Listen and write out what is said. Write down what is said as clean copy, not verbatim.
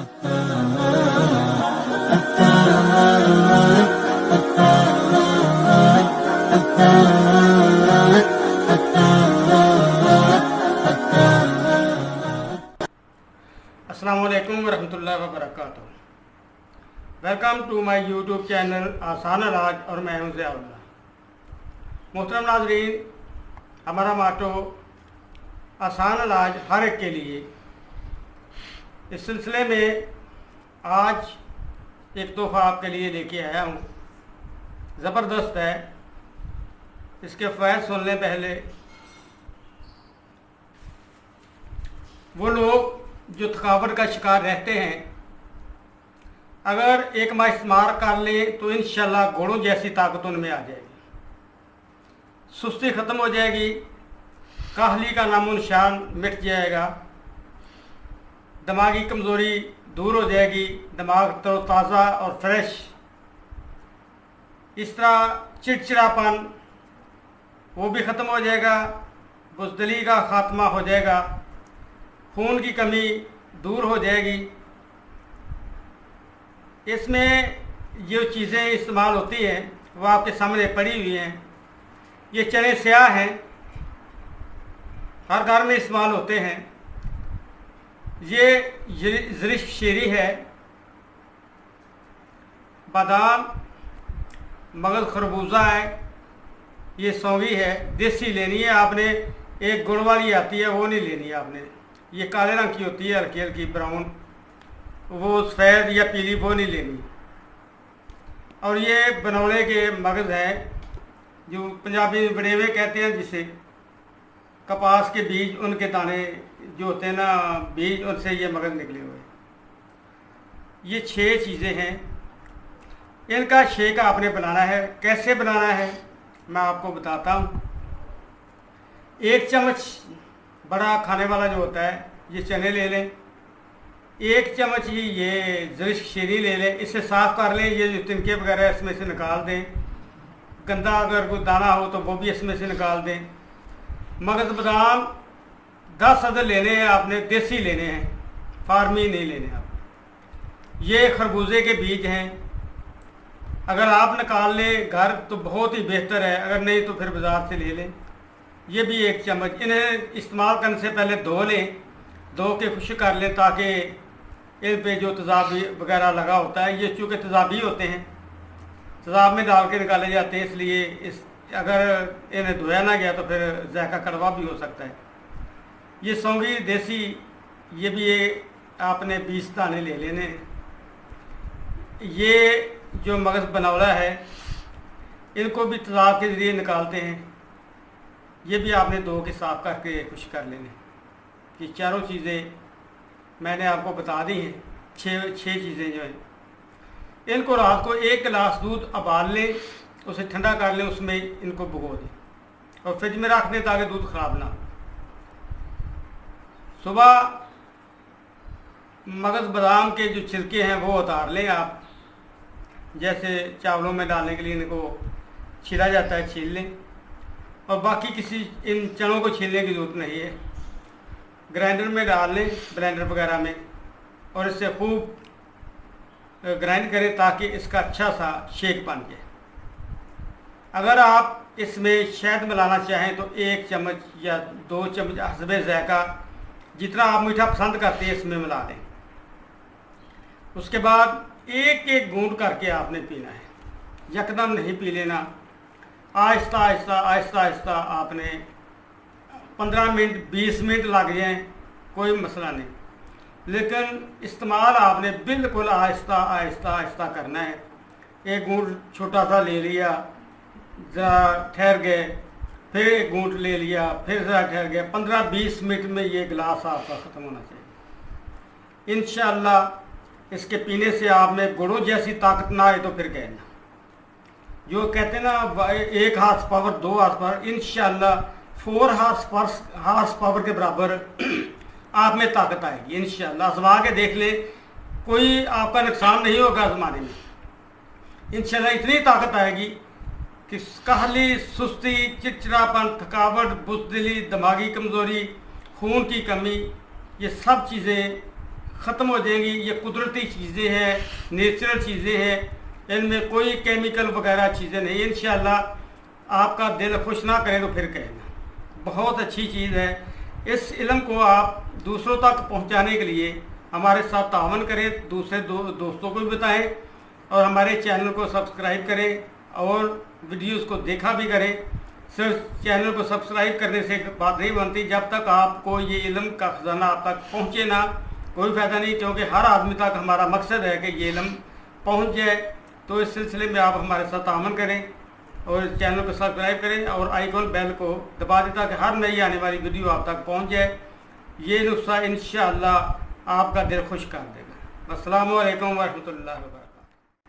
अस्सलामुअलैकुम वरहमतुल्लाहि वबरकातुहू। Welcome to my YouTube channel आसान इलाज और मैं हूं ज़ियाउल्लाह। मोहतरम नाज़रीन, हमारा माटो आसान इलाज हर एक के लिए। इस सिलसिले में आज एक तोहफ़ा आपके लिए लेके आया हूं, ज़बरदस्त है। इसके फ़वाइद सुनने पहले। वो लोग जो थकावट का शिकार रहते हैं, अगर एक माह इस्तेमाल कर लें तो इंशाल्लाह घोड़ों जैसी ताकत उनमें आ जाएगी। सुस्ती ख़त्म हो जाएगी, काहली का नामो निशान मिट जाएगा, दिमागी कमज़ोरी दूर हो जाएगी, दिमाग तरोताज़ा और फ्रेश। इस तरह चिड़चिड़ापन वो भी ख़त्म हो जाएगा, बुज़दिली का ख़ात्मा हो जाएगा, खून की कमी दूर हो जाएगी। इसमें जो चीज़ें इस्तेमाल होती हैं वो आपके सामने पड़ी हुई हैं। ये चने स्याह हैं, हर घर में इस्तेमाल होते हैं। ये ज़रिश शीरी है, बादाम, मगज़ खरबूजा है, ये सौंगी है। देसी लेनी है आपने, एक गुड़ वाली आती है वो नहीं लेनी है आपने। ये काले रंग की होती है, हल्की हल्की ब्राउन, वो सफ़ेद या पीली वो नहीं लेनी। और ये बनौले के मगज़ हैं, जो पंजाबी में बड़ेवे कहते हैं, जिसे कपास के बीज, उनके दाने जो होते हैं ना, बीज, उनसे ये मगज़ निकले हुए। ये 6 चीज़ें हैं। इनका शेक आपने बनाना है। कैसे बनाना है मैं आपको बताता हूँ। 1 चम्मच बड़ा खाने वाला जो होता है, ये चने ले लें। 1 चम्मच ही ये ज़रिश शीरी ले लें। इसे साफ़ कर लें, ये जो तिनके वगैरह इसमें से निकाल दें। गंदा अगर कोई दाना हो तो वो भी इसमें से निकाल दें। मगज़ बादाम 10 अदद लेने हैं आपने, देसी लेने हैं, फार्मी नहीं लेने आप। ये खरबूजे के बीज हैं, अगर आप निकाल लें घर तो बहुत ही बेहतर है, अगर नहीं तो फिर बाज़ार से ले लें। ये भी 1 चम्मच। इन्हें इस्तेमाल करने से पहले धो लें, धो के खुश्क कर लें, ताकि इन पे जो तेज़ाब वगैरह लगा होता है, ये चूँकि तेज़ाबी होते हैं, तेज़ाब में डाल के निकाले जाते हैं, इसलिए अगर इन्हें धोया ना गया तो फिर जायका कड़वा भी हो सकता है। ये सौंगी देसी, ये भी आपने 20 दाने ले लेने। ये जो मगज़ बनौला है, इनको भी तेज़ाब के ज़रिए निकालते हैं। ये भी आपने धो के साफ़ करके खुश कर लेने। ये चारों चीज़ें मैंने आपको बता दी हैं। 6 चीज़ें जो हैं, इनको रात को 1 गिलास दूध उबाल लें, उसे ठंडा कर लें, उसमें इनको भिगो दें और फ्रिज में रख दें ताकि दूध ख़राब ना हो। सुबह मगज़ बादाम के जो छिलके हैं वो उतार लें आप, जैसे चावलों में डालने के लिए इनको छीला जाता है, छील लें। और बाकी किसी इन चनों को छीलने की ज़रूरत नहीं है, ग्राइंडर में डाल लें, ब्लेंडर वगैरह में, और इससे खूब ग्राइंड करें ताकि इसका अच्छा सा शेक बन जाए। अगर आप इसमें शहद मिलाना चाहें तो 1 चम्मच या 2 चम्मच हस्बे ज़ायका, जितना आप मीठा पसंद करते हैं इसमें मिला दें। उसके बाद 1-1 घूंट करके आपने पीना है, यकदम नहीं पी लेना। आहिस्ता आहिस्ता आहिस्ता आहिस्ता आपने 15 मिनट 20 मिनट लग जाएँ, कोई मसला नहीं, लेकिन इस्तेमाल आपने बिल्कुल आहिस्ता आहिस्ता आहिस्ता करना है। 1 घूंट छोटा सा ले लिया, ज़रा ठहर गए, फिर 1 घूंट ले लिया, फिर ज़रा ठहर गए। 15-20 मिनट में ये गिलास आपका ख़त्म होना चाहिए। इंशाअल्लाह इसके पीने से आप में गुड़ों जैसी ताकत ना आए तो फिर कहना। जो कहते हैं ना 1 हार्स पावर 2 हार्स पावर, इंशाअल्लाह 4 हार्स पावर के बराबर आप में ताकत आएगी इंशाअल्लाह। आजमा के देख ले, कोई आपका नुकसान नहीं होगा आजमाने में। इंशाअल्लाह इतनी ताकत आएगी कि काहली, सुस्ती, चिड़चिड़ापन, थकावट, बुज़दिली, दिमागी कमज़ोरी, खून की कमी, ये सब चीज़ें ख़त्म हो जाएंगी। ये कुदरती चीज़ें हैं, नेचुरल चीज़ें हैं, इनमें कोई केमिकल वगैरह चीज़ें नहीं। इंशाअल्लाह आपका दिल खुश ना करे तो फिर कहना, बहुत अच्छी चीज़ है। इस इल्म को आप दूसरों तक पहुंचाने के लिए हमारे साथ तावन करें, दूसरे दोस्तों को भी बताएं और हमारे चैनल को सब्सक्राइब करें और वीडियोस को देखा भी करें। सिर्फ चैनल को सब्सक्राइब करने से बात नहीं बनती, जब तक आपको ये इल्म का ख़जाना आप तक पहुँचे ना कोई फ़ायदा नहीं, क्योंकि हर आदमी तक हमारा मकसद है कि ये इल्म पहुँच जाए। तो इस सिलसिले में आप हमारे साथ तावन करें और चैनल को सब्सक्राइब करें और आइकॉन बेल को दबा दें ताकि हर नई आने वाली वीडियो आप तक पहुँच जाए। ये नुस्खा इंशाअल्लाह आपका दिल खुश कर देगा। अस्सलामु अलैकुम व रहमतुल्लाहि व बरकातहू।